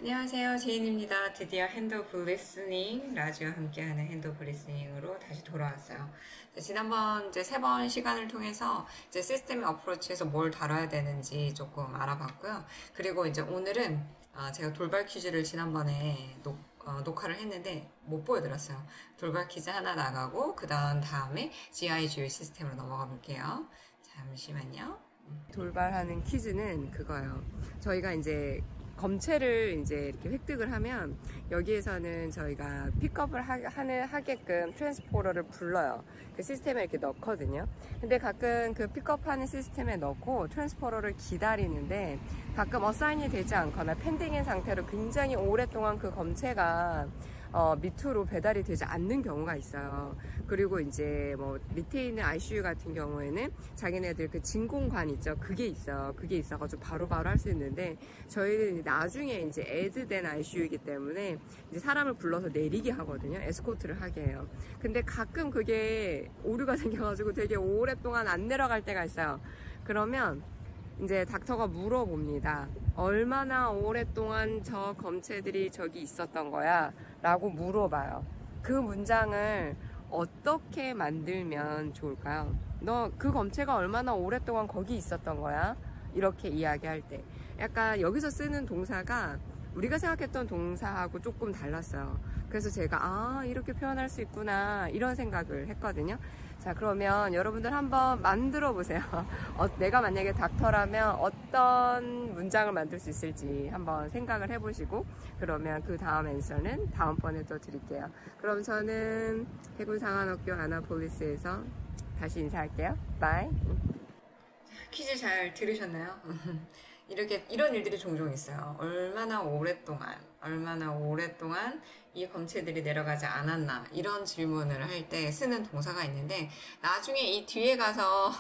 안녕하세요. 지인입니다. 드디어 핸드 오브 리스닝, 라지와 함께하는 핸드 오브 리스닝으로 다시 돌아왔어요. 지난번 이제 3번 시간을 통해서 이제 시스템 어프로치에서 뭘 다뤄야 되는지 조금 알아봤고요. 그리고 이제 오늘은 제가 돌발 퀴즈를 지난번에 녹화를 했는데 못 보여드렸어요. 돌발 퀴즈 하나 나가고 그 다음에 GI 시스템으로 넘어가 볼게요. 잠시만요. 돌발하는 퀴즈는 그거예요. 저희가 이제 검체를 이제 이렇게 획득을 하면 여기에서는 저희가 픽업을 하게끔 트랜스포러를 불러요. 그 시스템에 이렇게 넣거든요. 근데 가끔 그 픽업하는 시스템에 넣고 트랜스포러를 기다리는데 가끔 어사인이 되지 않거나 펜딩인 상태로 굉장히 오랫동안 그 검체가 밑으로 배달이 되지 않는 경우가 있어요. 그리고 이제 뭐 밑에 있는 ICU 같은 경우에는 자기네들 그 진공관 있죠. 그게 있어요. 그게 있어가지고 바로바로 할 수 있는데 저희는 나중에 이제 애드된 ICU이기 때문에 이제 사람을 불러서 내리게 하거든요. 에스코트를 하게 해요. 근데 가끔 그게 오류가 생겨가지고 되게 오랫동안 안 내려갈 때가 있어요. 그러면 이제 닥터가 물어봅니다. 얼마나 오랫동안 저 검체들이 저기 있었던 거야? 라고 물어봐요. 그 문장을 어떻게 만들면 좋을까요? 너 그 검체가 얼마나 오랫동안 거기 있었던 거야? 이렇게 이야기할 때 약간 여기서 쓰는 동사가 우리가 생각했던 동사하고 조금 달랐어요. 그래서 제가 이렇게 표현할 수 있구나 이런 생각을 했거든요. 자, 그러면 여러분들 한번 만들어 보세요. 내가 만약에 닥터라면 어떤 문장을 만들 수 있을지 한번 생각을 해보시고 그러면 그 다음 앤서는 다음번에 또 드릴게요. 그럼 저는 해군상한학교 아나폴리스에서 다시 인사할게요. 바이. 퀴즈 잘 들으셨나요? 이런 일들이 종종 있어요. 얼마나 오랫동안 이 검체들이 내려가지 않았나, 이런 질문을 할 때 쓰는 동사가 있는데, 나중에 이 뒤에 가서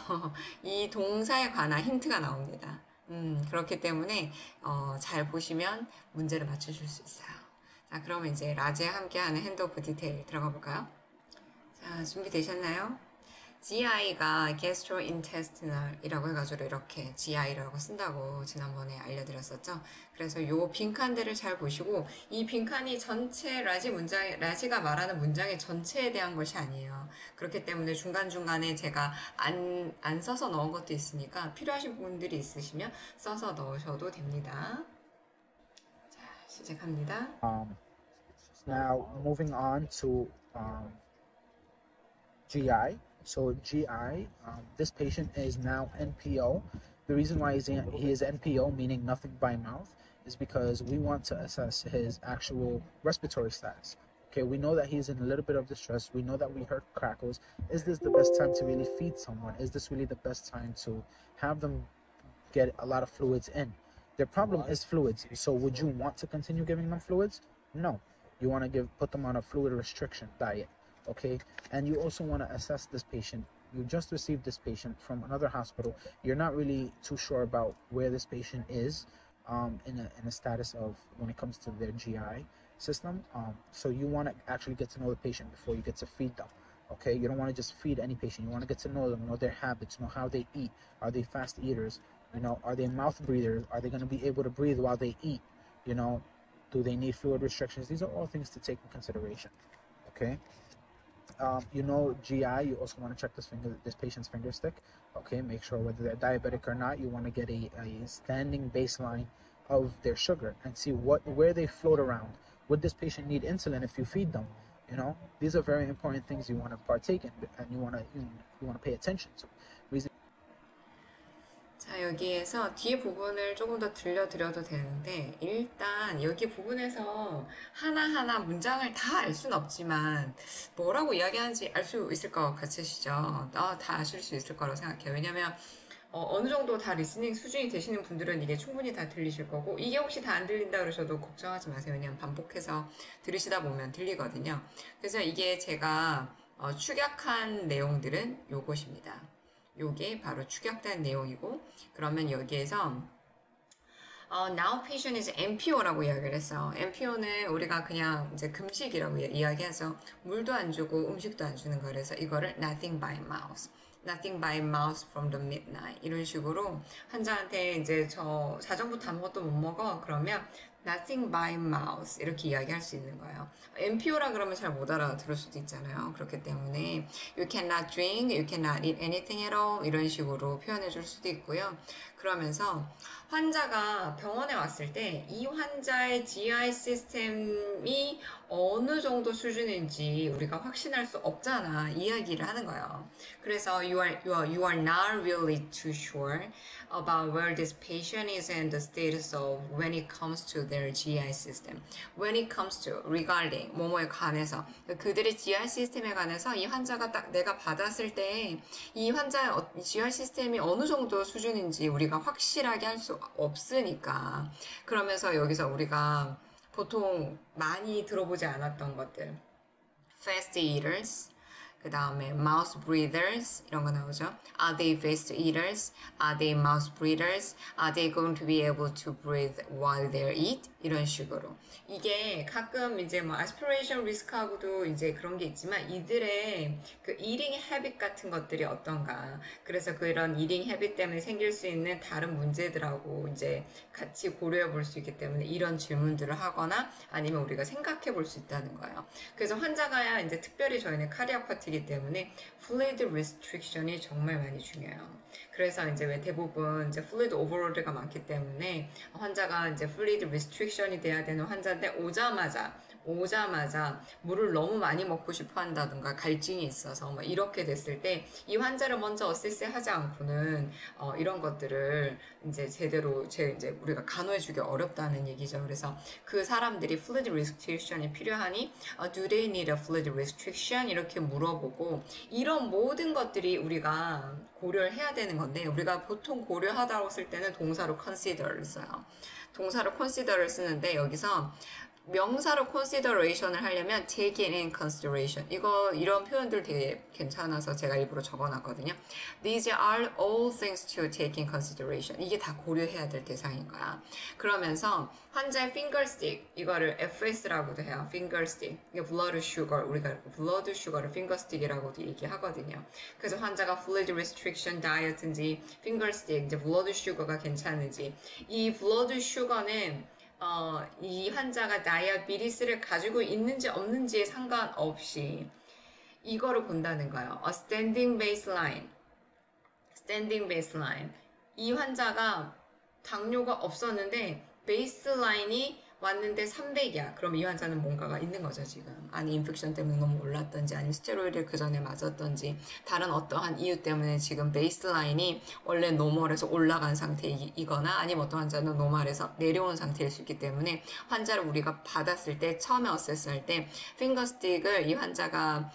이 동사에 관한 힌트가 나옵니다. 그렇기 때문에, 잘 보시면 문제를 맞추실 수 있어요. 자, 그러면 이제 라지와 함께하는 핸드 오브 디테일 들어가 볼까요? 자, 준비되셨나요? GI가 gastrointestinal이라고 해가지고 이렇게 GI라고 쓴다고 지난번에 알려드렸었죠. 그래서 요 빈칸들을 잘 보시고 이 빈칸이 전체 라지가 말하는 문장의 전체에 대한 것이 아니에요. 그렇기 때문에 중간중간에 제가 안 써서 넣은 것도 있으니까 필요하신 부분들이 있으시면 써서 넣으셔도 됩니다. 자, 시작합니다. Now moving on to GI. So GI, this patient is now NPO. The reason why he is NPO, meaning nothing by mouth, is because we want to assess his actual respiratory status. Okay, we know that he's in a little bit of distress. We know that we heard crackles. Is this the best time to really feed someone? Is this really the best time to have them get a lot of fluids in? Their problem is fluids. So would you want to continue giving them fluids? No. You want to put them on a fluid restriction diet. Okay, and you also want to assess this patient. You just received this patient from another hospital. You're not really too sure about where this patient is in a status of when it comes to their GI system. So you want to actually get to know the patient before you get to feed them. Okay, you don't want to just feed any patient. You want to get to know them, know their habits, know how they eat. Are they fast eaters? You know, are they mouth breathers? Are they going to be able to breathe while they eat? You know, do they need fluid restrictions? These are all things to take in consideration. Okay. You know, GI, you also want to check this patient's finger stick. Okay, make sure whether they're diabetic or not. You want to get a standing baseline of their sugar and see where they float around. Would this patient need insulin if you feed them? You know, these are very important things you want to partake in and you want to pay attention to. 자, 여기에서 뒤에 부분을 조금 더 들려드려도 되는데, 일단 여기 부분에서 하나하나 문장을 다 알 수는 없지만, 뭐라고 이야기하는지 알 수 있을 것 같으시죠? 다 아실 수 있을 거라고 생각해요. 왜냐면, 어느 정도 다 리스닝 수준이 되시는 분들은 이게 충분히 다 들리실 거고, 이게 혹시 다 안 들린다 그러셔도 걱정하지 마세요. 왜냐면 반복해서 들으시다 보면 들리거든요. 그래서 이게 제가 축약한 내용들은 요것입니다. 요게 바로 축약된 내용이고, 그러면 여기에서 now patient is NPO라고 이야기를 했어. NPO는 우리가 그냥 이제 금식이라고 이야기해서 물도 안 주고 음식도 안 주는 거. 그래서 이거를 nothing by mouth, nothing by mouth from the midnight 이런 식으로 환자한테 이제 저 사정부터 아무것도 못 먹어 그러면 nothing by mouth 이렇게 이야기할 수 있는 거예요. NPO라 그러면 잘 못 알아들을 수도 있잖아요. 그렇기 때문에 you cannot drink, you cannot eat anything at all 이런 식으로 표현해 줄 수도 있고요. 그러면서 환자가 병원에 왔을 때 이 환자의 GI 시스템이 어느 정도 수준인지 우리가 확신할 수 없잖아. 이야기를 하는 거예요. 그래서 you are not really too sure about where this patient is and the status of when it comes to their GI system. When it comes to regarding 뭐뭐에 관해서 그들의 GI 시스템에 관해서 이 환자가 딱 내가 받았을 때 이 환자의 GI 시스템이 어느 정도 수준인지 우리가 확실하게 할 수 없으니까 그러면서 여기서 우리가 보통 많이 들어보지 않았던 것들 fast eaters 그 다음에 mouth breathers 이런 거 나오죠. Are they fast eaters? Are they mouth breathers? Are they going to be able to breathe while they eat? 이런 식으로 이게 가끔 이제 뭐 aspiration risk하고도 이제 그런 게 있지만 이들의 그 eating habit 같은 것들이 어떤가 그래서 그런 eating habit 때문에 생길 수 있는 다른 문제들하고 이제 같이 고려해 볼 수 있기 때문에 이런 질문들을 하거나 아니면 우리가 생각해 볼 수 있다는 거예요. 그래서 환자가 이제 특별히 저희는 카디악 파티이기 때문에 fluid restriction이 정말 많이 중요해요. 그래서 이제 왜 대부분 이제 fluid overload가 많기 때문에 환자가 이제 fluid restriction이 돼야 되는 환자인데 오자마자 물을 너무 많이 먹고 싶어 한다든가 갈증이 있어서 뭐 이렇게 됐을 때 이 환자를 먼저 어세스 하지 않고는 이런 것들을 이제 제대로 이제 우리가 간호해주기 어렵다는 얘기죠. 그래서 그 사람들이 fluid restriction이 필요하니 do they need a fluid restriction 이렇게 물어보고 이런 모든 것들이 우리가 고려를 해야 되는 건데 우리가 보통 고려하다고 쓸 때는 동사로 consider를 써요. 동사로 consider를 쓰는데 여기서 명사로 consideration을 하려면 take it in consideration 이런 표현들 되게 괜찮아서 제가 일부러 적어놨거든요. These are all things to take in consideration 이게 다 고려해야 될 대상인 거야. 그러면서 환자의 finger stick 이거를 FS라고도 해요. finger stick 이게 blood sugar 우리가 blood sugar를 finger stick이라고도 얘기하거든요. 그래서 환자가 fluid restriction diet인지 finger stick 이제 blood sugar가 괜찮은지 이 blood sugar는 이 환자가 다이아비티스를 가지고 있는지 없는지에 상관없이 이거를 본다는 거예요. A standing baseline. 이 환자가 당뇨가 없었는데 베이스라인이 왔는데 300이야. 그럼 이 환자는 뭔가가 있는 거죠, 지금. 아니, 인펙션 때문에 너무 올랐던지, 아니면 스테로이드를 그 전에 맞았던지, 다른 어떠한 이유 때문에 지금 베이스라인이 원래 노멀에서 올라간 상태이거나, 아니면 어떤 환자는 노멀에서 내려온 상태일 수 있기 때문에, 환자를 우리가 받았을 때, 처음에 어세스할 때, 핑거스틱을 이 환자가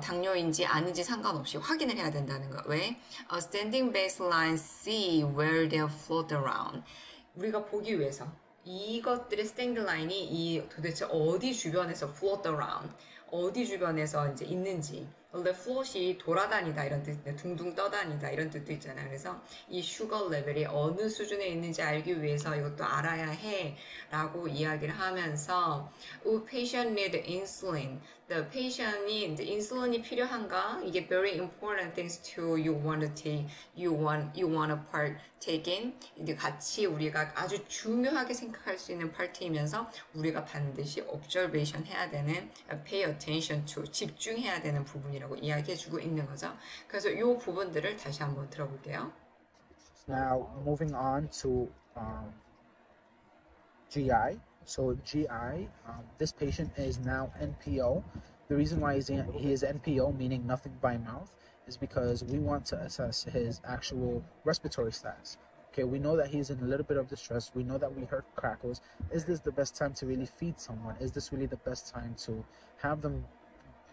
당뇨인지 아닌지 상관없이 확인을 해야 된다는 거. 왜? A standing baseline see where they float around. 우리가 보기 위해서. 이것들의 스탠드 라인이 이 도대체 어디 주변에서 float around, 어디 주변에서 이제 있는지, 원래 float이 돌아다니다 이런 뜻, 둥둥 떠다니다 이런 뜻도 있잖아요. 그래서 이 슈거 레벨이 어느 수준에 있는지 알기 위해서 이것도 알아야 해라고 이야기를 하면서 patient need insulin. The patient이 이제 인슐린이 필요한가? 이게 very important things to you want to take, you want to partake in. 이제 같이 우리가 아주 중요하게 생각할 수 있는 파트이면서 우리가 반드시 observation 해야 되는, pay attention to, 집중해야 되는 부분이라고 이야기해주고 있는 거죠. 그래서 이 부분들을 다시 한번 들어볼게요. Now moving on to GI. So GI, this patient is now NPO. The reason why he is NPO, meaning nothing by mouth, is because we want to assess his actual respiratory status. Okay, we know that he's in a little bit of distress. We know that we heard crackles. Is this the best time to really feed someone? Is this really the best time to have them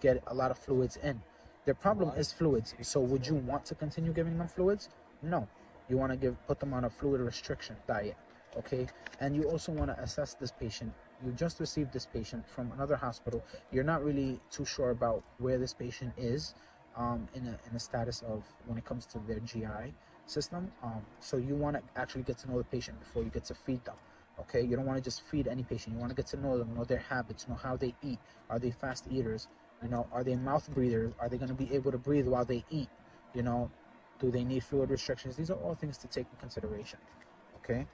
get a lot of fluids in? Their problem is fluids. So would you want to continue giving them fluids? No. You want to put them on a fluid restriction diet. Okay, and you also want to assess this patient. You just received this patient from another hospital. You're not really too sure about where this patient is in a status of when it comes to their GI system. So you want to actually get to know the patient before you get to feed them. Okay, you don't want to just feed any patient. You want to get to know them, know their habits, know how they eat. Are they fast eaters? You know, are they mouth breathers? Are they going to be able to breathe while they eat? You know, do they need fluid restrictions? These are all things to take in consideration. Okay.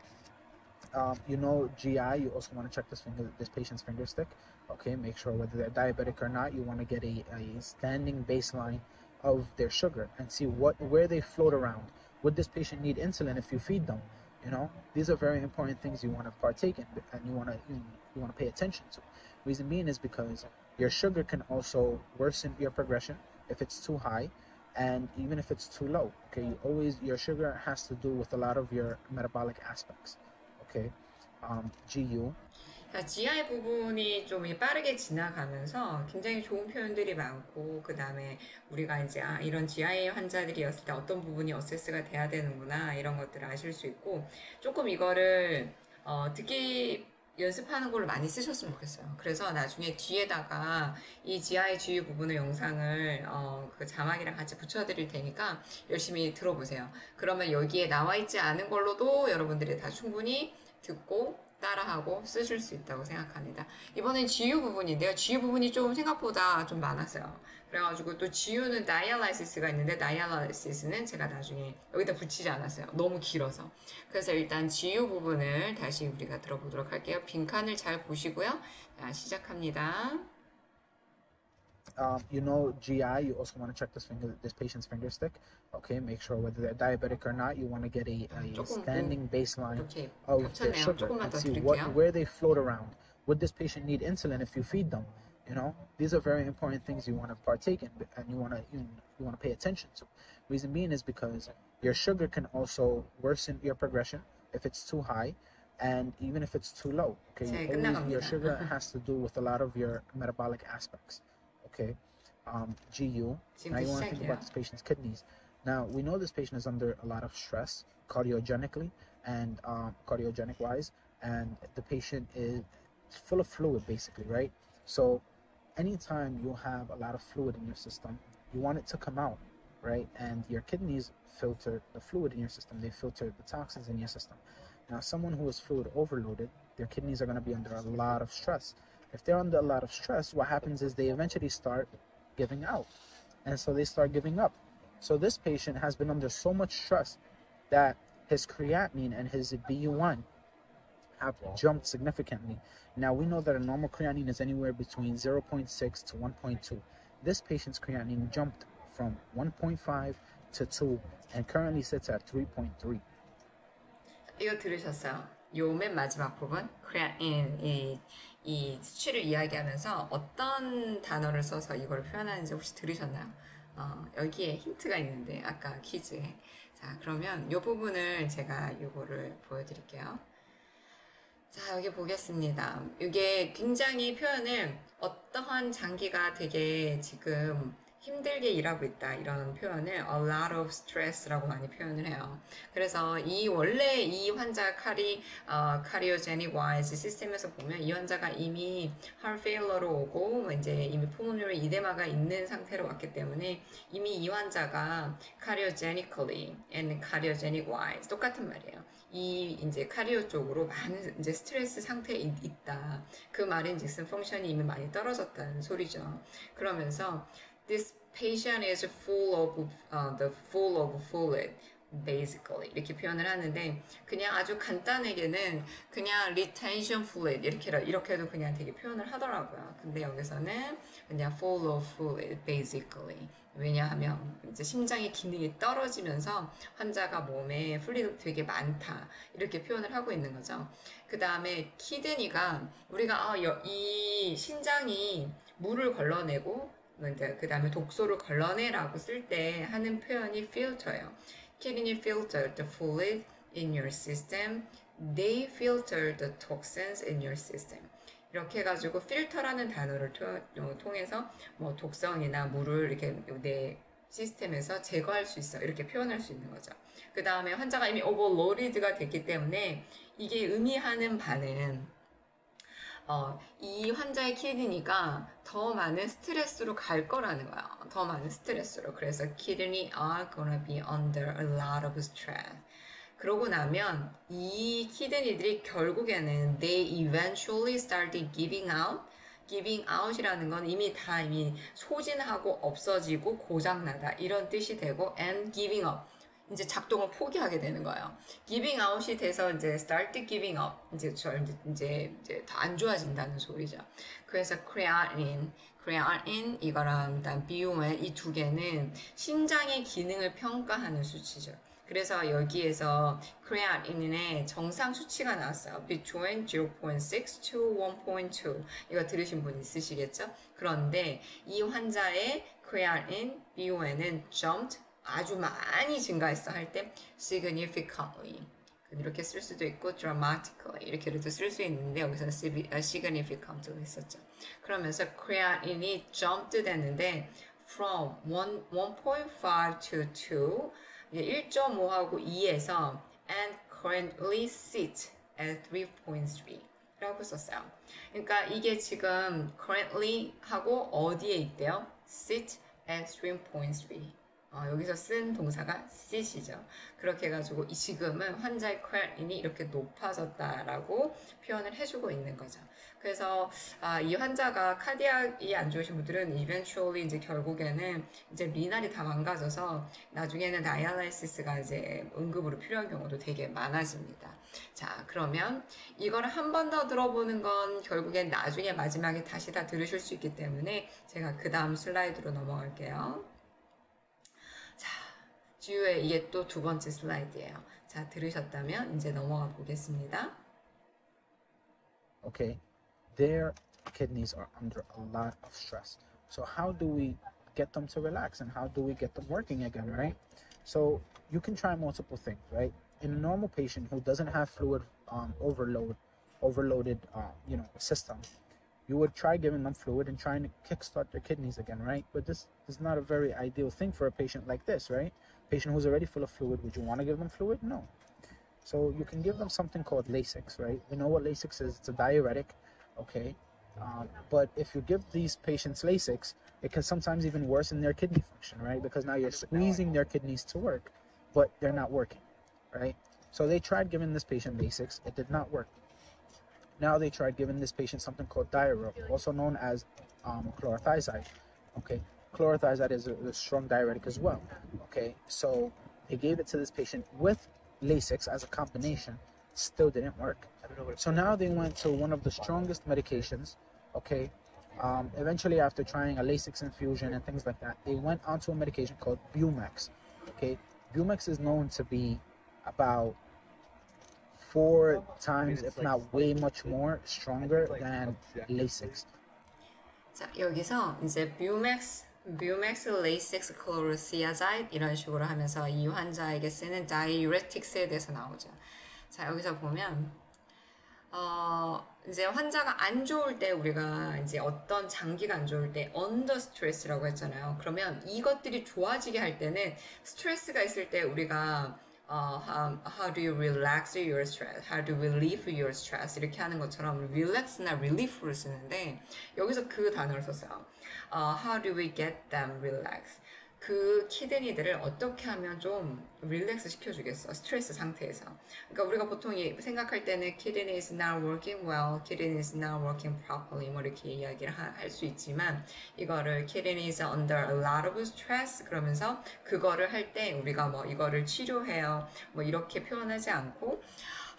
You know, GI, you also want to check this patient's finger stick. Okay, make sure whether they're diabetic or not. You want to get a standing baseline of their sugar and see where they float around. Would this patient need insulin if you feed them? You know, these are very important things you want to partake in and you want to pay attention to. Reason being is because your sugar can also worsen your progression if it's too high, and even if it's too low. Okay, your sugar has to do with a lot of your metabolic aspects. Okay, GU. 자, GI 부분이 좀 빠르게 지나가면서 굉장히 좋은 표현들이 많고, 그 다음에 우리가 이제 이런 GI 환자들이었을 때 어떤 부분이 어세스가 돼야 되는구나, 이런 것들을 아실 수 있고, 조금 이거를 듣기 연습하는 걸로 많이 쓰셨으면 좋겠어요. 그래서 나중에 뒤에다가 이 GI GU 부분의 영상을 그 자막이랑 같이 붙여드릴 테니까 열심히 들어보세요. 그러면 여기에 나와 있지 않은 걸로도 여러분들이 다 충분히 듣고 따라하고 쓰실 수 있다고 생각합니다. 이번엔 GU 부분인데요. GU 부분이 좀 생각보다 좀 많았어요. 그래가지고 또 GU는 다이알라이시스가 있는데, 다이알라이시스는 제가 나중에 여기다 붙이지 않았어요. 너무 길어서. 그래서 일단 GU 부분을 다시 우리가 들어보도록 할게요. 빈칸을 잘 보시고요. 자, 시작합니다. You know, GI, you also want to check this patient's finger stick. Okay, make sure whether they're diabetic or not. You want to get a standing baseline of their sugar and see where they float around. Would this patient need insulin if you feed them? You know, these are very important things you want to partake in and you want to pay attention to. Reason being is because your sugar can also worsen your progression if it's too high, and even if it's too low. Okay, your sugar has to do with a lot of your metabolic aspects. Okay, GU. Now you want to think about this patient's kidneys. Now we know this patient is under a lot of stress, cardiogenically and cardiogenic wise, and the patient is full of fluid basically, right? So anytime you have a lot of fluid in your system, you want it to come out, right? And your kidneys filter the fluid in your system. They filter the toxins in your system. Now someone who is fluid overloaded, their kidneys are going to be under a lot of stress. If they're under a lot of stress, what happens is they eventually start giving out. And so they start giving up. So this patient has been under so much stress that his creatinine and his BU1 have jumped significantly. Now we know that a normal creatinine is anywhere between 0.6 to 1.2. This patient's creatinine jumped from 1.5 to 2 and currently sits at 3.3. 이거 들으셨어요? 요 맨 마지막 부분, creatinine, 이 수치를 이야기하면서 어떤 단어를 써서 이걸 표현하는지 혹시 들으셨나요? 여기에 힌트가 있는데, 아까 퀴즈에. 자, 그러면 이 부분을 제가 요거를 보여드릴게요. 자, 여기 보겠습니다. 이게 굉장히 표현을 어떠한 장기가 되게 지금 힘들게 일하고 있다, 이런 표현을 a lot of stress라고 많이 표현을 해요. 그래서 원래 이 환자 cardiogenic wise 시스템에서 보면 이 환자가 이미 heart failure로 오고 이제 이미 pulmonary edema가 있는 상태로 왔기 때문에 이미 이 환자가 cardiogenically and cardiogenic wise 똑같은 말이에요. 이제 카리오 쪽으로 많은 이제 스트레스 상태에 있다. 그 말인즉슨 펑션이 이미 많이 떨어졌다는 소리죠. 그러면서 this patient is full of fluid, basically 이렇게 표현을 하는데, 그냥 아주 간단하게는 그냥 retention fluid 이렇게도 그냥 되게 표현을 하더라고요. 근데 여기서는 그냥 full of fluid, basically. 왜냐하면 이제 심장의 기능이 떨어지면서 환자가 몸에 플루이드 되게 많다, 이렇게 표현을 하고 있는 거죠. 그 다음에 키드니가 우리가 이 신장이 물을 걸러내고 그 다음에 독소를 걸러내라고 쓸 때 하는 표현이 filter예요. Kidney filter the fluid in your system. They filter the toxins in your system. 이렇게 해가지고 필터라는 단어를 통해서 뭐 독성이나 물을 이렇게 내 시스템에서 제거할 수 있어, 이렇게 표현할 수 있는 거죠. 그 다음에 환자가 이미 오버로디드가 됐기 때문에 이게 의미하는 바는 이 환자의 키드니가 더 많은 스트레스로 갈 거라는 거야. 더 많은 스트레스로. 그래서 kidney are gonna be under a lot of stress. 그러고 나면 이 키드니들이 결국에는 they eventually started giving out. giving out이라는 건 이미 소진하고 없어지고 고장나다, 이런 뜻이 되고, and giving up. 이제 작동을 포기하게 되는 거예요. giving out이 돼서 이제 start giving up. 이제 더 안 좋아진다는 소리죠. 그래서 creatinine 이거랑 일단 BUN 이 두 개는 신장의 기능을 평가하는 수치죠. 그래서 여기에서 creatine의 정상 수치가 나왔어요. between 0.6 to 1.2. 이거 들으신 분 있으시겠죠? 그런데 이 환자의 creatinine BUN은 jumped 아주 많이 증가했어 할 때 significantly 이렇게 쓸 수도 있고 dramatically 이렇게도 쓸 수 있는데 여기서는 significantly 했었죠. 그러면서 creatine이 jumped 됐는데 from 1.5 to 2 1.5하고 2에서 and currently sit at 3.3 라고 썼어요. 그러니까 이게 지금 currently 하고 어디에 있대요? sit at 3.3 여기서 쓴 동사가 sit이죠. 그렇게 해가지고 지금은 환자의 creatine이 이렇게 높아졌다라고 표현을 해주고 있는 거죠. 그래서 이 환자가 카디악이 안 좋으신 분들은 eventually 이제 결국에는 이제 리날이 다 망가져서 나중에는 다이알라이시스가 이제 응급으로 필요한 경우도 되게 많아집니다. 자, 그러면 이거를 한 번 더 들어보는 건 결국엔 나중에 마지막에 다시 다 들으실 수 있기 때문에 제가 그 다음 슬라이드로 넘어갈게요. 자, 주요의 이게 또 두 번째 슬라이드예요. 자, 들으셨다면 이제 넘어가 보겠습니다. Okay, their kidneys are under a lot of stress. So how do we get them to relax and how do we get them working again, right? So you can try multiple things, right? In a normal patient who doesn't have fluid overloaded, system, you would try giving them fluid and trying to kickstart their kidneys again, right? But this is not a very ideal thing for a patient like this, right? Patient who's already full of fluid, would you want to give them fluid? No. So you can give them something called Lasix, right? We know what Lasix is. It's a diuretic, okay? But if you give these patients Lasix, it can sometimes even worsen their kidney function, right? Because now you're squeezing their kidneys to work, but they're not working, right? So they tried giving this patient Lasix. It did not work. Now they tried giving this patient something called Diarrhea, also known as chlorothiazide, okay? Chlorothiazide is a strong diuretic as well, okay? So they gave it to this patient with Lasix as a combination, still didn't work. So now they went to one of the strongest medications, okay? Eventually, after trying a Lasix infusion and things like that, they went onto a medication called Bumex, okay? Bumex is known to be about 4 times, if not way much more, stronger than Lasix. 자, 여기서 이제 뷰맥스, 레이식스, 클로로시아자이드 이런 식으로 하면서 이 환자에게 쓰는 다이유레틱스에 대해서 나오죠. 자, 여기서 보면 이제 환자가 안 좋을 때 우리가 이제 어떤 장기가 안 좋을 때 언더 스트레스라고 했잖아요. 그러면 이것들이 좋아지게 할 때는 스트레스가 있을 때 우리가 how do you relax your stress? How do you relieve your stress? 이렇게 하는 것처럼 relax나 relief를 쓰는데 여기서 그 단어를 썼어요. How do we get them relaxed? 그 키드니들을 어떻게 하면 좀 릴렉스 시켜주겠어 스트레스 상태에서. 그러니까 우리가 보통 생각할 때는 kidney is not working well, kidney is not working properly 뭐 이렇게 이야기를 할 수 있지만 이거를 kidney is under a lot of stress 그러면서 그거를 할 때 우리가 뭐 이거를 치료해요 뭐 이렇게 표현하지 않고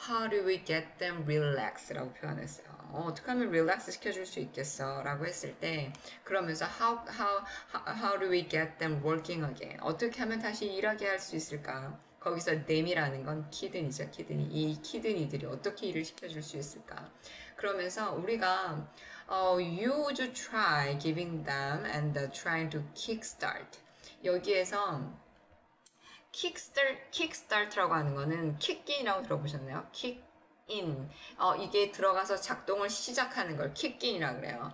How do we get them relaxed? 라고 표현했어요. 어떻게 하면 릴렉스 시켜줄 수 있겠어? 라고 했을 때 그러면서 how do we get them working again? 어떻게 하면 다시 일하게 할 수 있을까? 거기서 them이라는 건 키드니죠. 키드니. 이 키드니들이 어떻게 일을 시켜줄 수 있을까? 그러면서 우리가 you would try giving them and trying to kickstart. 여기에서 kickstart라고 하는 거는 kick-in이라고 들어보셨나요? kick-in. 이게 들어가서 작동을 시작하는 걸 kick-in이라고 그래요.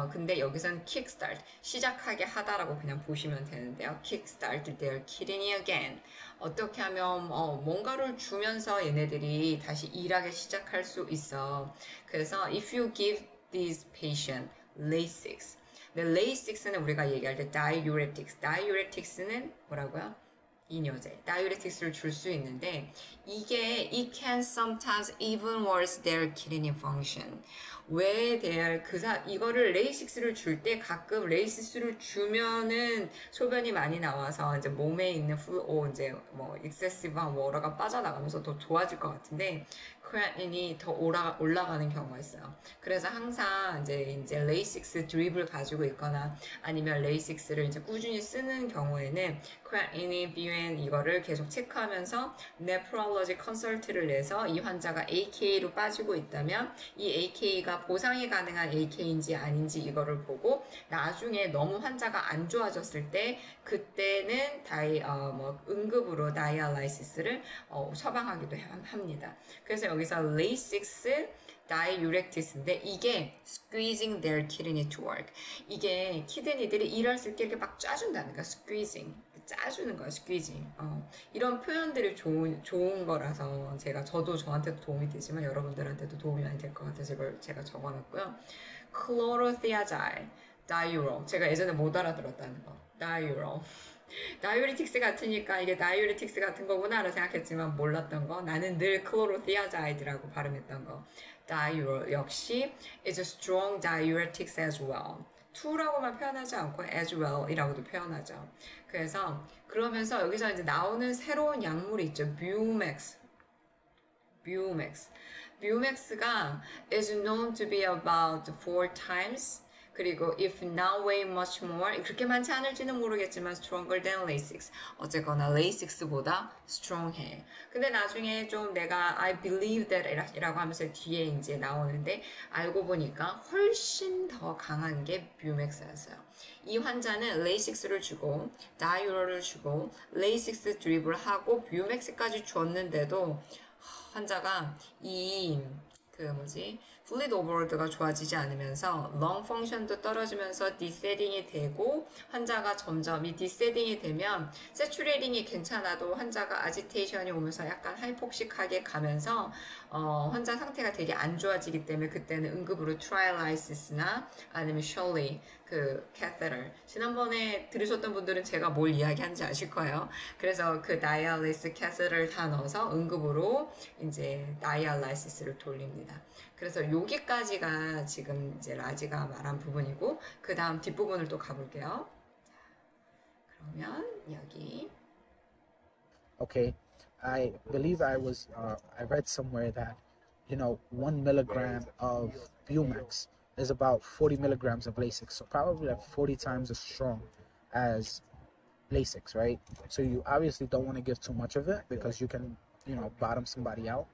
근데 여기서는 kickstart. 시작하게 하다라고 그냥 보시면 되는데요. kickstart their kidney again. 어떻게 하면 뭔가를 주면서 얘네들이 다시 일하기 시작할 수 있어. 그래서 if you give this patient Lasix. 근데 Lasix는 우리가 얘기할 때 diuretics는 뭐라고요? 이뇨제, 다이유레틱스를 줄 수 있는데 이게 it can sometimes even worse their kidney function. 왜 their 이거를 레이식스를 줄 때 가끔 레이식스를 주면은 소변이 많이 나와서 이제 몸에 있는 이제 뭐 excessive한 워터가 빠져나가면서 더 좋아질 것 같은데 크레아틴이 더 올라가는 경우가 있어요. 그래서 항상 이제 레이식스 드립을 가지고 있거나 아니면 레이식스를 이제 꾸준히 쓰는 경우에는 크레아틴이 BUN 이거를 계속 체크하면서 네프롤로지 컨설트를 내서 이 환자가 AK로 빠지고 있다면 이 AK가 보상이 가능한 AK인지 아닌지 이거를 보고 나중에 너무 환자가 안 좋아졌을 때 그때는 응급으로 다이알라이시스를 처방하기도 합니다. 그래서 여기서 레이식스 다이유렉티스인데 이게 squeezing their kidney to work. 이게 키드니들이 일할 수 있게 이렇게 막 짜준다는 거야. squeezing. 짜주는 거야. squeezing. 이런 표현들이 좋은 거라서 저도 저한테도 도움이 되지만 여러분들한테도 도움이 많이 될 것 같아서 이걸 제가 적어놨고요. 클로로티아자일, 다이유로. 제가 예전에 못 알아들었다는 거. 다이유로. 다이유리틱스 같으니까 이게 다이유리틱스 같은 거구나 라고 생각했지만 몰랐던 거. 나는 늘 클로로티아자이드라고 발음했던 거. 다이유로 역시 is a strong diuretics as well. to라고만 표현하지 않고 as well 이라고도 표현하죠. 그래서 그러면서 여기서 이제 나오는 새로운 약물이 있죠. 뮤맥스. 뮤맥스가 is known to be about 4 times 그리고 if not way much more 그렇게 많지 않을지는 모르겠지만 stronger than Lasix 어쨌거나 Lasix보다 strong해. 근데 나중에 좀 내가 I believe that 이라고 하면서 뒤에 이제 나오는데 알고 보니까 훨씬 더 강한 게 뮤맥스였어요. 이 환자는 레이식스를 주고 다이유로를 주고 레이식스 드립을 하고 뮤맥스까지 줬는데도 환자가 플루이드 오버로드가 좋아지지 않으면서 렁 펑션도 떨어지면서 디세딩이 되고 환자가 점점 이 디세딩이 되면 세츄레이팅이 괜찮아도 환자가 아지테이션이 오면서 약간 하이폭식하게 가면서 환자 상태가 되게 안 좋아지기 때문에 그때는 응급으로 트라이라이시스나 아니면 셜리 캐테터 지난번에 들으셨던 분들은 제가 뭘 이야기하는지 아실 거예요. 그래서 그 다이알리시스 캐테터를 다 넣어서 응급으로 이제 다이알라이시스를 돌립니다. 그래서 여기까지가 지금 이제 라지가 말한 부분이고 그 다음 뒷부분을 또 가볼게요. 그러면 여기 Okay, I believe I read somewhere that 1 milligram of Bumax is about 40 milligrams of Lasix, so probably like 40 times as strong as Lasix, right? So you obviously don't want to give too much of it because you can, bottom somebody out.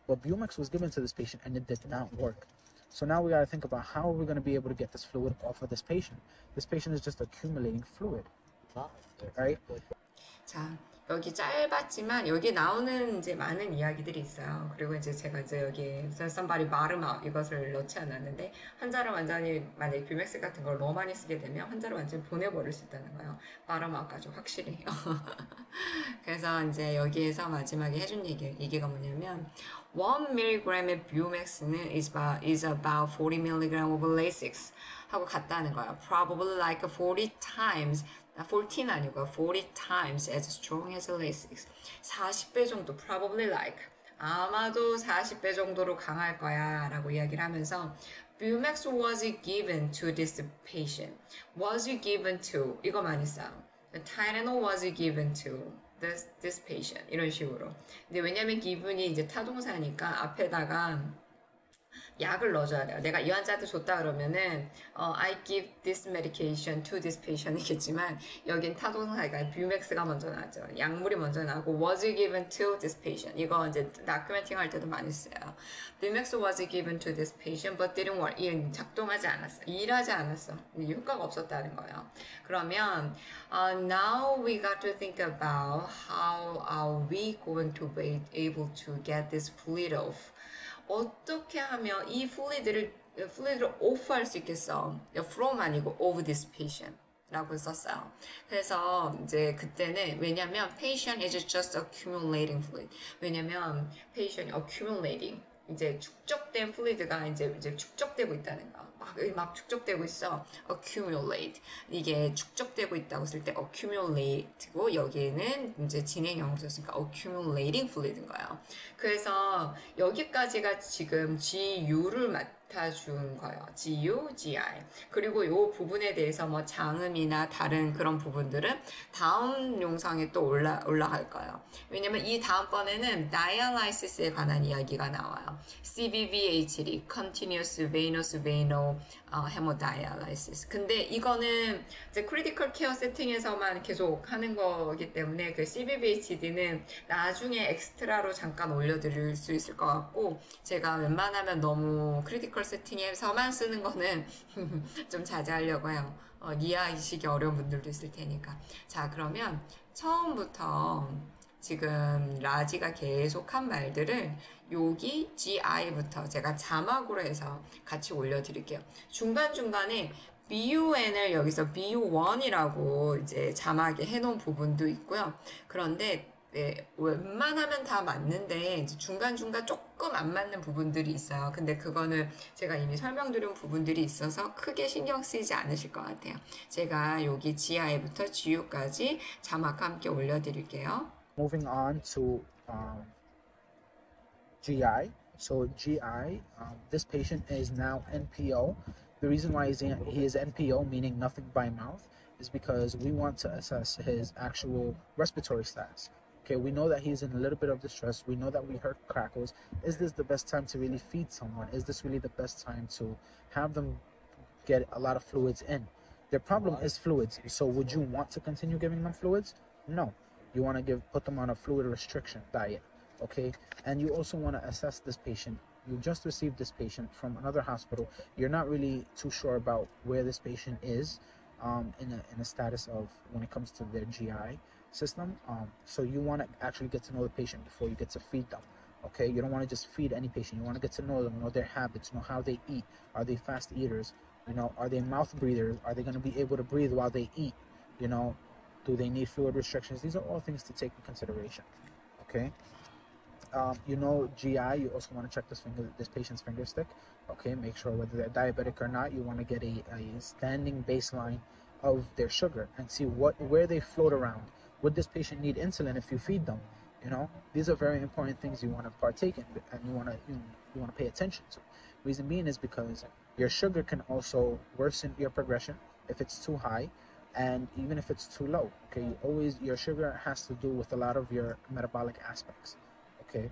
But Bumax was given to this patient and it did not work. So now we got to think about how are we going to be able to get this fluid off of this patient. This patient is just accumulating fluid, right? 자, 여기 짧았지만 여기 나오는 이제 많은 이야기들이 있어요. 그리고 이제 제가 이제 여기 somebody bottom out 이것을 넣지 않았는데 환자를 완전히 만약에 뷰맥스 같은 걸 너무 많이 쓰게 되면 환자를 완전히 보내버릴 수 있다는 거예요. bottom out까지 확실히. 그래서 이제 여기에서 마지막에 해준 얘기가 뭐냐면 1 mg의 뷰맥스는 is about 40 mg of Lasix 하고 같다는 거예요. Probably like 40 times 14 아니고 40 times as strong as Lasix. 40배 정도, probably like. 아마도 40배 정도로 강할 거야 라고 이야기를 하면서 Bumax was given to this patient. Was given to 이거 많이 써요. Tylenol was given to this patient 이런 식으로. 근데 왜냐면 given이 이제 타동사니까 앞에다가 약을 넣어줘야 돼요. 내가 이 환자한테 줬다 그러면은 I give this medication to this patient 이겠지만 여긴 타동사가 뷰맥스가 먼저 나죠. 약물이 먼저 나고 was given to this patient 이거 이제 다큐멘팅 할 때도 많이 써요. 뷰맥스 was given to this patient but didn't work. 이 작동하지 않았어. 일하지 않았어. 효과가 없었다는 거예요. 그러면 now we got to think about how are we going to be able to get this fluid off. 어떻게 하면 이 플루이드를 오프할 수 있겠어? from 아니고 of this patient 라고 썼어요. 그래서 이제 그때는 왜냐면 patient is just accumulating fluid. 왜냐면 patient이 accumulating 이제 축적된 플루이드가 이제 축적되고 있다는 거. 막 축적되고 있어. accumulate. 이게 축적되고 있다고 쓸 때 accumulate고 여기에는 이제 진행형으로 썼으니까 accumulating fluid인 거예요. 그래서 여기까지가 지금 GU를 맡아준 거예요. GU, GI. 그리고 이 부분에 대해서 뭐 장음이나 다른 그런 부분들은 다음 영상에 또 올라갈 거예요. 왜냐면 이 다음번에는 dialysis에 관한 이야기가 나와요. CVVHD, Continuous Venous Venal Hemodialysis. 근데 이거는 이제 크리티컬 케어 세팅에서만 계속 하는 거기 때문에 그 CVVHD는 나중에 엑스트라로 잠깐 올려드릴 수 있을 것 같고 제가 웬만하면 너무 크리티컬 세팅에서만 쓰는 거는 좀 자제하려고 해요. 이해하시기 어려운 분들도 있을 테니까. 자, 그러면 처음부터 지금 라지가 계속한 말들을 여기 GI부터 제가 자막으로 해서 같이 올려드릴게요. 중간중간에 BUN을 여기서 BU1이라고 이제 자막에 해놓은 부분도 있고요. 그런데 네, 웬만하면 다 맞는데 이제 중간중간 조금 안 맞는 부분들이 있어요. 근데 그거는 제가 이미 설명드린 부분들이 있어서 크게 신경 쓰이지 않으실 것 같아요. 제가 여기 GI부터 GU까지 자막 함께 올려드릴게요. Moving on to GI. So GI, this patient is now NPO. The reason why he is NPO, meaning nothing by mouth, is because we want to assess his actual respiratory status. Okay, we know that he's in a little bit of distress. We know that we heard crackles. Is this the best time to really feed someone? Is this really the best time to have them get a lot of fluids in? Their problem is fluids. So would you want to continue giving them fluids? No. You want to put them on a fluid restriction diet. Okay, and you also want to assess this patient. You just received this patient from another hospital. You're not really too sure about where this patient is in a status of when it comes to their GI system. So you want to actually get to know the patient before you get to feed them. Okay, you don't want to just feed any patient. You want to get to know them, know their habits, know how they eat. Are they fast eaters? You know, are they mouth breathers? Are they going to be able to breathe while they eat? You know, do they need fluid restrictions? These are all things to take in consideration. Okay. You know, GI, you also want to check this patient's finger stick. Okay, make sure whether they're diabetic or not. You want to get a standing baseline of their sugar and see where they float around. Would this patient need insulin if you feed them? You know, these are very important things you want to partake in and you want to pay attention to. Reason being is because your sugar can also worsen your progression if it's too high and even if it's too low. Okay, your sugar has to do with a lot of your metabolic aspects. Okay,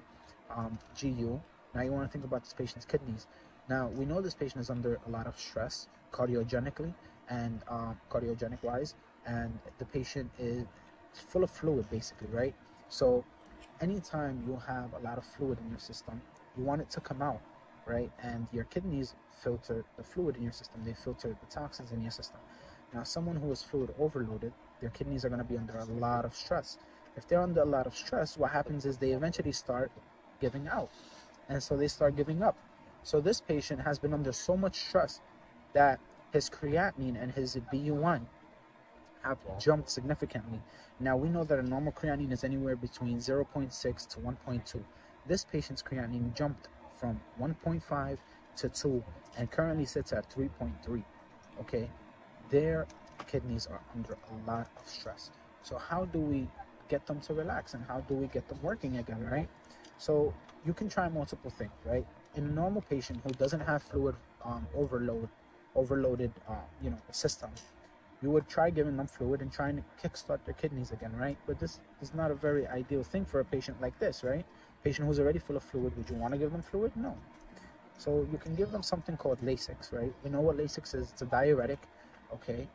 GU. Now you want to think about this patient's kidneys. Now we know this patient is under a lot of stress cardiogenically and cardiogenic wise, and the patient is full of fluid basically, right? So anytime you have a lot of fluid in your system, you want it to come out, right? And your kidneys filter the fluid in your system. They filter the toxins in your system. Now someone who is fluid overloaded, their kidneys are going to be under a lot of stress. If they're under a lot of stress, what happens is they eventually start giving out. And so they start giving up. So this patient has been under so much stress that his creatinine and his BU1 have jumped significantly. Now we know that a normal creatinine is anywhere between 0.6 to 1.2. This patient's creatinine jumped from 1.5 to 2 and currently sits at 3.3. Okay, their kidneys are under a lot of stress. So how do we get them to relax and how do we get them working again, right? So you can try multiple things, right? In a normal patient who doesn't have fluid overloaded system, you would try giving them fluid and trying to kickstart their kidneys again, right? But this is not a very ideal thing for a patient like this, right? Patient who's already full of fluid, would you want to give them fluid? No. So you can give them something called Lasix, right? We know what Lasix is. It's a diuretic, okay?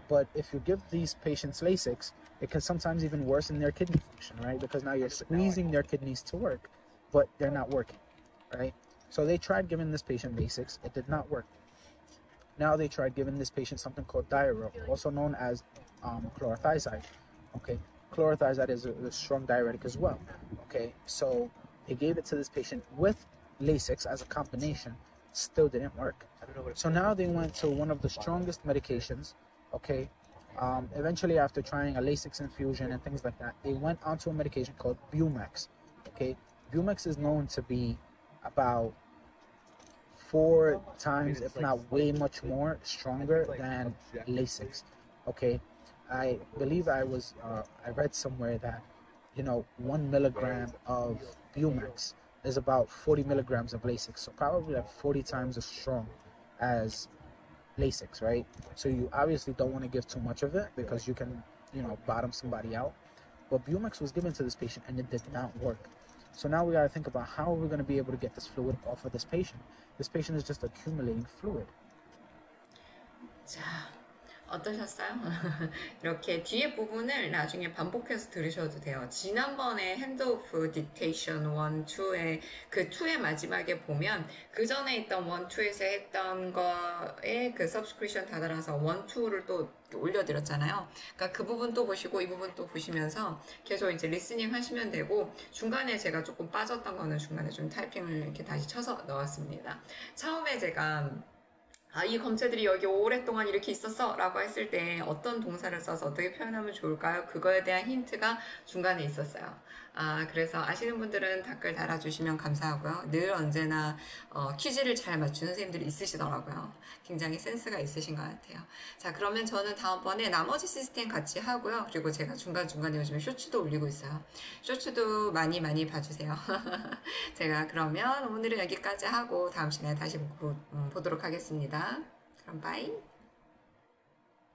But if you give these patients Lasix, it can sometimes even worsen their kidney function, right? Because now you're squeezing their kidneys to work, but they're not working, right? So they tried giving this patient Lasix. It did not work. Now they tried giving this patient something called Diarrhea, also known as chlorothiazide, okay? Chlorothiazide is a strong diuretic as well, okay? So they gave it to this patient with Lasix as a combination, still didn't work. So now they went to one of the strongest medications, okay? Eventually, after trying a Lasix infusion and things like that, they went onto a medication called Bumex, okay? Bumex is known to be about 4 times, if not way much more, stronger than Lasix. Okay, I believe I read somewhere that 1 milligram of Bumax is about 40 milligrams of Lasix, so probably like 40 times as strong as Lasix, right? So you obviously don't want to give too much of it because you can, bottom somebody out. But Bumax was given to this patient and it did not work. So now we got to think about how are we going to be able to get this fluid off of this patient. This patient is just accumulating fluid. 자, 어떠셨어요? 이렇게 뒤에 부분을 나중에 반복해서 들으셔도 돼요. 지난번에 핸드오프 딕테이션 1, 2의 그 2의 마지막에 보면 그 전에 있던 1, 2에서 했던 거에 그 서브스크립션 다 달아서 1, 2를 또 올려드렸잖아요. 그러니까 그 부분 또 보시고 이 부분 또 보시면서 계속 이제 리스닝 하시면 되고 중간에 제가 조금 빠졌던 거는 중간에 좀 타이핑을 이렇게 다시 쳐서 넣었습니다. 처음에 제가 이 검체들이 여기 오랫동안 이렇게 있었어 라고 했을 때 어떤 동사를 써서 어떻게 표현하면 좋을까요? 그거에 대한 힌트가 중간에 있었어요. 그래서 아시는 분들은 댓글 달아주시면 감사하고요. 늘 언제나 퀴즈를 잘 맞추는 선생님들이 있으시더라고요. 굉장히 센스가 있으신 것 같아요. 자, 그러면 저는 다음번에 나머지 시스템 같이 하고요. 그리고 제가 중간중간에 요즘 쇼츠도 올리고 있어요. 쇼츠도 많이 봐주세요. 제가 그러면 오늘은 여기까지 하고 다음 시간에 다시 보도록 하겠습니다. 그럼 바이.